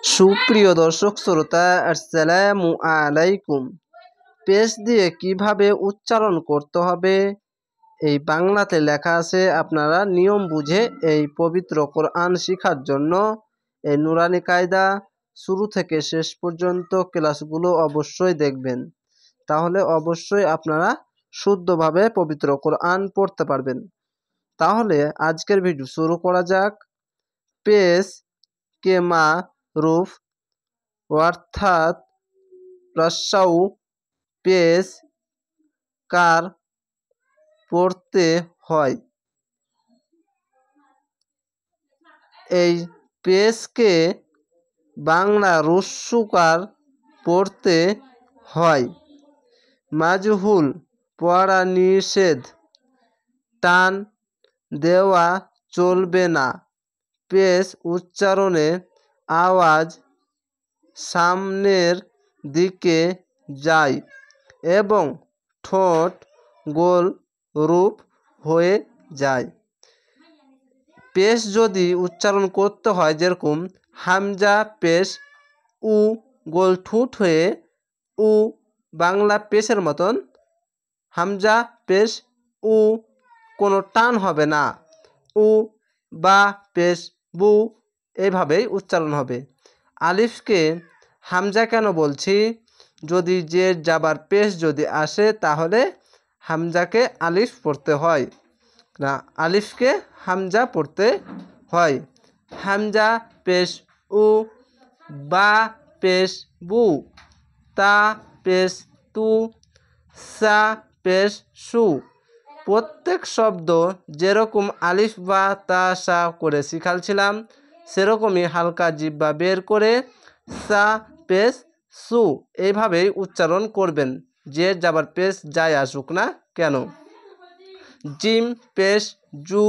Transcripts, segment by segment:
সুপ্রিয় দর্শক শ্রোতা, আসসালামু আলাইকুম। পেশ দিয়ে কিভাবে উচ্চারণ করতে হবে এই বাংলাতে লেখা আছে। আপনারা নিয়ম বুঝে এই পবিত্র কোরআন শেখার জন্য এই নুরানি কায়দা শুরু থেকে শেষ পর্যন্ত ক্লাসগুলো অবশ্যই দেখবেন। তাহলে অবশ্যই আপনারা শুদ্ধভাবে পবিত্র কোরআন পড়তে পারবেন। তাহলে আজকের ভিডিও শুরু করা যাক। পেশ কে মা রূপ অর্থাৎ রস্সাউ পেশ কার পড়তে হয়। এই পেশকে বাংলা রস্যুকার পড়তে হয়। মাজহুল পড়া নিষেধ, টান দেওয়া চলবে না। পেশ উচ্চারণে আওয়াজ সামনের দিকে যায় এবং ঠোঁট গোল রূপ হয়ে যায়। পেশ যদি উচ্চারণ করতে হয়, যেরকম হামজা পেশ উ গোল ঠুট হয়ে উ, বাংলা পেশের মতন হামজা পেশ উ, কোনো টান হবে না। উ বা পেশ বু, এইভাবেই উচ্চারণ হবে। আলিফকে হামজা কেন বলছি? যদি যে যাবার পেশ যদি আসে তাহলে হামজাকে আলিফ পড়তে হয় না, আলিফকে হামজা পড়তে হয়। হামজা পেশ উ, বা পেশ বু, তা পেশ তু, সা পেশ সু। প্রত্যেক শব্দ যেরকম আলিফ বা তা সা করে শিখালছিলাম, সেরকমই হালকা জিহ্বা বের করে সা পেশ সু এইভাবেই উচ্চারণ করবেন, যে যাবার পেশ যাই আসুক না কেন। জিম পেশ জু,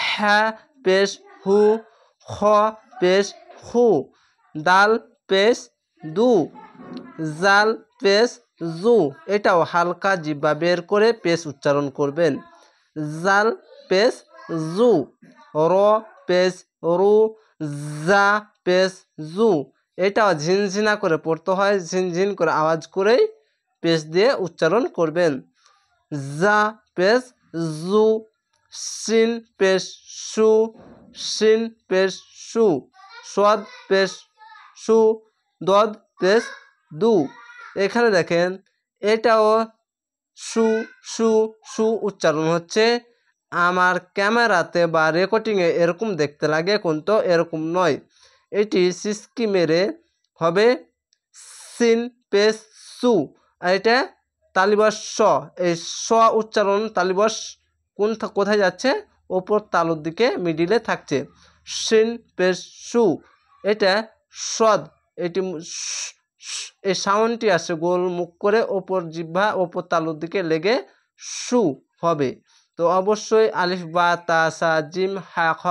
হ্যা পেশ হু, খ পেশ হু, দাল পেশ দু, জাল পেশ জু। এটাও হালকা জিহ্বা বের করে পেশ উচ্চারণ করবেন। জাল পেশ জু, র পেশ রু, জা পেশ জু। এটাও ঝিনঝিনা করে পড়তে হয়, ঝিনঝিন করে আওয়াজ করেই পেশ দিয়ে উচ্চারণ করবেন। জা পেশ জু, সিন পেশ সু, সিন পেশ সু, সদ পেশ সু, দদ পেশ দু। এখানে দেখেন এটাও সু সু সু উচ্চারণ হচ্ছে। আমার ক্যামেরাতে বা রেকর্ডিংয়ে এরকম দেখতে লাগে, কিন্তু এরকম নয়। এটি সিস্কি মেরে হবে সিন পেশ সু, আর এটা তালিবাস স। এই স উচ্চারণ তালিবাস কোথায় যাচ্ছে? ওপর তালুর দিকে মিডিলে থাকছে। সিন পেশ সু, এটা সদ। এটি এই সাউন্ডটি আসে গোল মুখ করে ওপর জিহ্বা ওপর তালুর দিকে লেগে সু হবে। তো অবশ্যই আলিফ বা তা সা জিম হা খ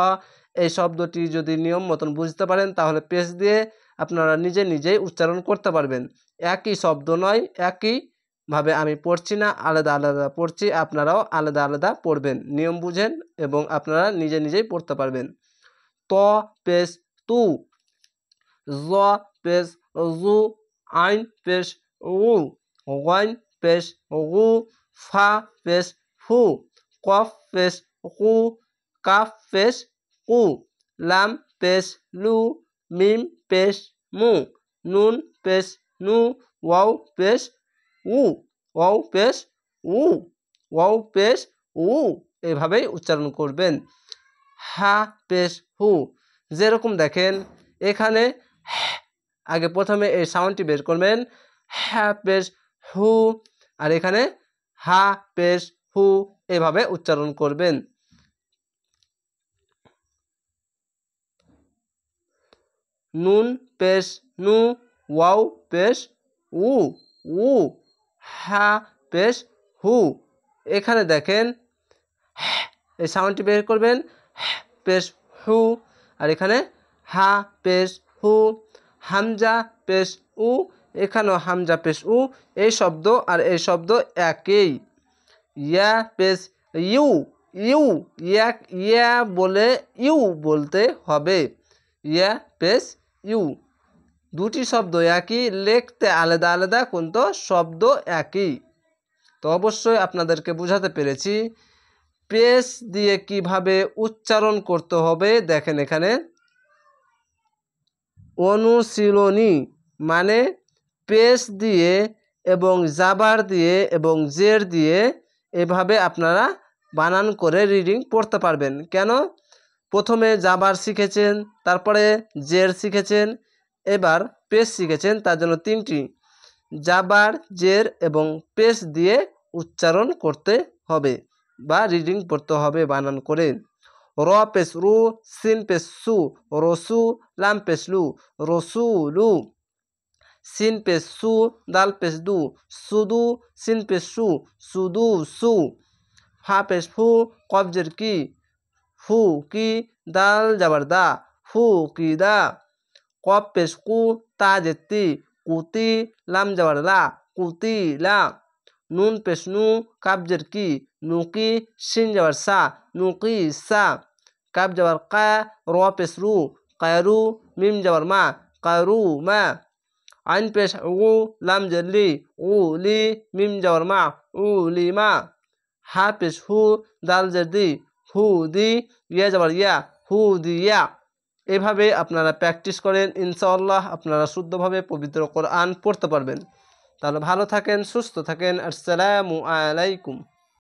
এই শব্দটি যদি নিয়ম মতন বুঝতে পারেন, তাহলে পেশ দিয়ে আপনারা নিজেই উচ্চারণ করতে পারবেন। একই শব্দ নয়, একইভাবে আমি পড়ছি না, আলাদা আলাদা পড়ছি। আপনারাও আলাদা আলাদা পড়বেন, নিয়ম বুঝেন এবং আপনারা নিজেই পড়তে পারবেন। ত পেশ তু, জ পেশ জু, আইন পেশ উ, গাইন পেশ গু, ফা পেশ ফু, কফ পেশ কু, কাফ পেশ কু, লাম পেশ লু, মিম পেশ মু, নুন পেশ নু, ওয়াও পেশ উ, ওয়াও পেশ উ, ওয়াও পেশ উ, এভাবেই উচ্চারণ করবেন। হা পেশ হু, যেরকম দেখেন এখানে আগে প্রথমে এই সাউন্ডটি বের করবেন, হ্যা পেশ হু, আর এখানে হা পেশ হু, এভাবে উচ্চারণ করবেন। নুন পেশ নু, ওয়াও পেশ উ, উ, হা পেশ হু। এখানে দেখেন এই সাউন্ডটি বের করবেন, পেশ হু, আর এখানে হা পেশ হু। হামজা পেশ উ, এখানেও হামজা পেশ উ। এই শব্দ আর এই শব্দ একই। ইয়া পেশ ইউ, ইউ, ইয়া বলে ইউ বলতে হবে। ইয়া পেশ ইউ। দুটি শব্দ একই, লিখতে আলাদা আলাদা কিন্তু শব্দ একই। তো অবশ্যই আপনাদেরকে বোঝাতে পেরেছি। পেশ দিয়ে কিভাবে উচ্চারণ করতে হবে দেখেন এখানে, অনুশীলনী মানে পেশ দিয়ে এবং জাবার দিয়ে এবং জের দিয়ে এভাবে আপনারা বানান করে রিডিং পড়তে পারবেন। কেন? প্রথমে জাবার শিখেছেন, তারপরে জের শিখেছেন, এবার পেশ শিখেছেন, তার জন্য তিনটি জাবার, জের এবং পেশ দিয়ে উচ্চারণ করতে হবে বা রিডিং পড়তে হবে বানান করে। র পেশ রু, সিন পেশ সু, রসু, লাম পেশ লু, রসুলু, সিন পেশ সু, দাল পেশ দু, সুদু, সিন পেশ সু, সুদু সু, ফা পেশ ফু, কফ জের কি, ফু কি, দাল জাবার দা, ফু কি দা, কফ পেশ কু, তা জের তি, কুতি, লাম জাবার লা, কুতি লা, নুন পেশ নু, কাপ জের কি, নুকি, শিন জাবার সা, নুকি সা, কাপ জাবার কা, র পেশ রু, কায়রু, মিম জাবার মা, কায়রু মা, আইন পেশ উ, লাম জের লি, উ লি, মিম জাবার মা, উ লি মা, হা পেশ হু, দাল জের দি, হু দি, ইয়া জাবার ইয়া, হু দিয়া। এভাবে আপনারা প্র্যাকটিস করেন, ইনশাআল্লাহ আপনারা শুদ্ধভাবে পবিত্র কোরআন পড়তে পারবেন। তাহলে ভালো থাকেন, সুস্থ থাকেন। আসসালামু আলাইকুম।